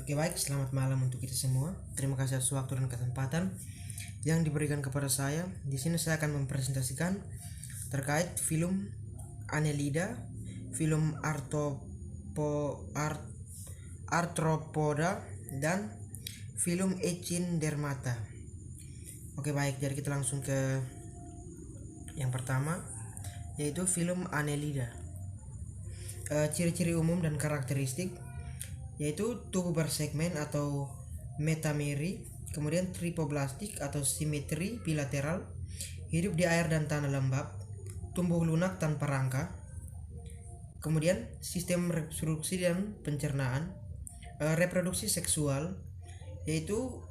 Oke, baik, selamat malam untuk kita semua. Terima kasih atas waktu dan kesempatan yang diberikan kepada saya. Di sini saya akan mempresentasikan terkait film Annelida, film Arthropoda, dan film Echindermata. Oke, baik, jadi kita langsung ke yang pertama, yaitu film Annelida. Ciri-ciri umum dan karakteristik yaitu tubuh bersegmen atau metameri, kemudian tripoblastik atau simetri bilateral, hidup di air dan tanah lembab, tumbuh lunak tanpa rangka, kemudian sistem reproduksi dan pencernaan, reproduksi seksual yaitu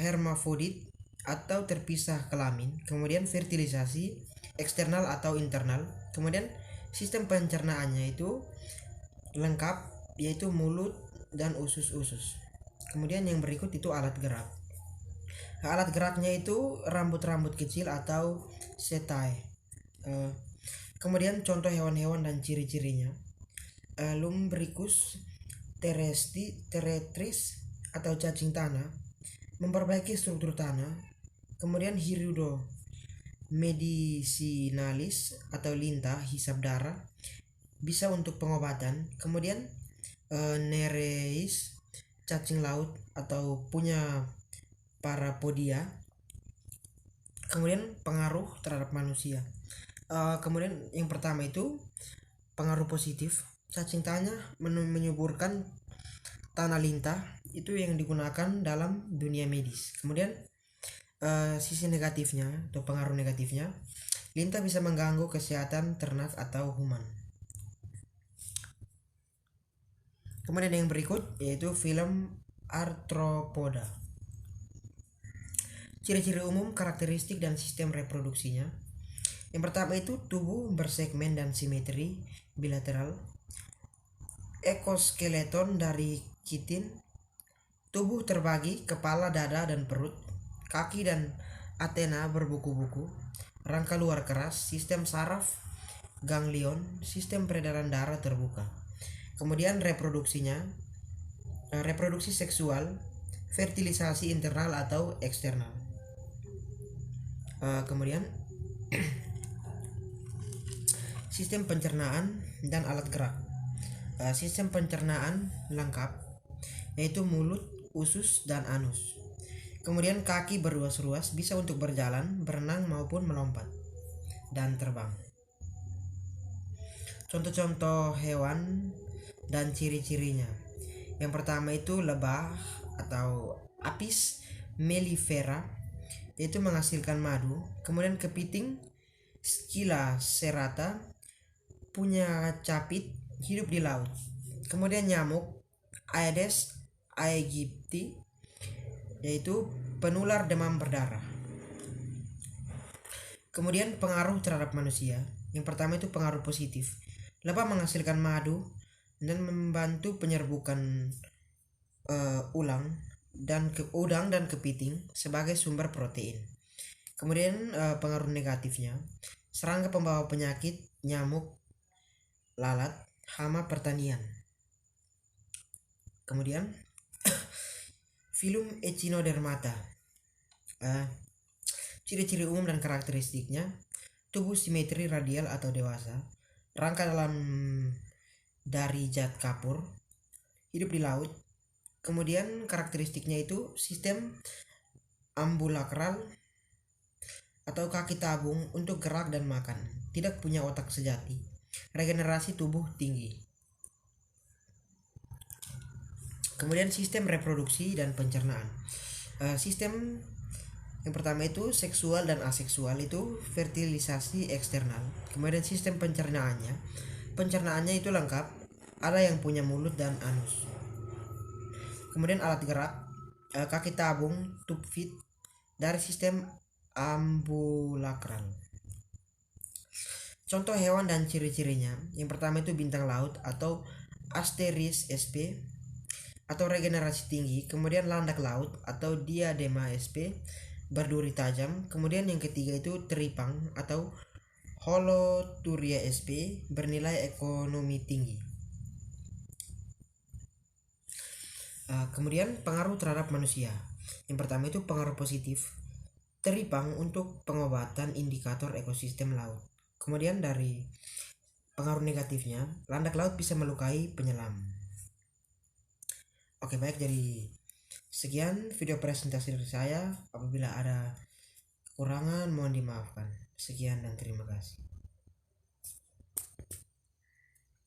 hermafrodit atau terpisah kelamin, kemudian fertilisasi eksternal atau internal, kemudian sistem pencernaannya itu lengkap yaitu mulut dan usus-usus. Kemudian yang berikut itu alat gerak. Alat geraknya itu rambut-rambut kecil atau setae. Kemudian contoh hewan-hewan dan ciri-cirinya. Lumbricus terrestris atau cacing tanah, memperbaiki struktur tanah. Kemudian Hirudo medicinalis atau lintah hisap darah, bisa untuk pengobatan. Kemudian Nereis, cacing laut atau punya parapodia. Kemudian pengaruh terhadap manusia. Kemudian yang pertama itu pengaruh positif. Cacing tanah menyuburkan tanah lintah, itu yang digunakan dalam dunia medis. Kemudian sisi negatifnya atau pengaruh negatifnya, lintah bisa mengganggu kesehatan ternak atau human. Kemudian yang berikut yaitu film Arthropoda. Ciri-ciri umum, karakteristik, dan sistem reproduksinya. Yang pertama itu tubuh bersegmen dan simetri bilateral. Ekoskeleton dari kitin. Tubuh terbagi kepala, dada, dan perut. Kaki dan antena berbuku-buku. Rangka luar keras. Sistem saraf ganglion. Sistem peredaran darah terbuka. Kemudian reproduksinya, reproduksi seksual, fertilisasi internal atau eksternal. Kemudian sistem pencernaan dan alat gerak. Sistem pencernaan lengkap, yaitu mulut, usus, dan anus. Kemudian kaki berruas-ruas, bisa untuk berjalan, berenang maupun melompat dan terbang. Contoh-contoh hewan dan ciri-cirinya. Yang pertama itu lebah atau Apis mellifera, yaitu menghasilkan madu. Kemudian kepiting Scylla serrata, punya capit, hidup di laut. Kemudian nyamuk Aedes aegypti, yaitu penular demam berdarah. Kemudian pengaruh terhadap manusia. Yang pertama itu pengaruh positif. Lebah menghasilkan madu dan membantu penyerbukan udang dan kepiting sebagai sumber protein. Kemudian pengaruh negatifnya, serangga pembawa penyakit, nyamuk, lalat, hama pertanian. Kemudian film Echinodermata. Ciri-ciri umum dan karakteristiknya, tubuh simetri radial atau dewasa, rangka dalam dari zat kapur, hidup di laut. Kemudian karakteristiknya itu sistem ambulakral atau kaki tabung untuk gerak dan makan, tidak punya otak sejati, regenerasi tubuh tinggi. Kemudian sistem reproduksi dan pencernaan. Sistem yang pertama itu seksual dan aseksual, itu fertilisasi eksternal. Kemudian sistem pencernaannya itu lengkap, ada yang punya mulut dan anus. Kemudian alat gerak, kaki tabung, tube feed dari sistem ambulakral. Contoh hewan dan ciri-cirinya. Yang pertama itu bintang laut atau Asteris sp atau regenerasi tinggi. Kemudian landak laut atau Diadema sp, berduri tajam. Kemudian yang ketiga itu teripang atau Holoturia sp, bernilai ekonomi tinggi. Kemudian pengaruh terhadap manusia. Yang pertama itu pengaruh positif, teripang untuk pengobatan indikator ekosistem laut. Kemudian dari pengaruh negatifnya, landak laut bisa melukai penyelam. Oke, baik, jadi sekian video presentasi dari saya. Apabila ada kekurangan mohon dimaafkan. Sekian dan terima kasih.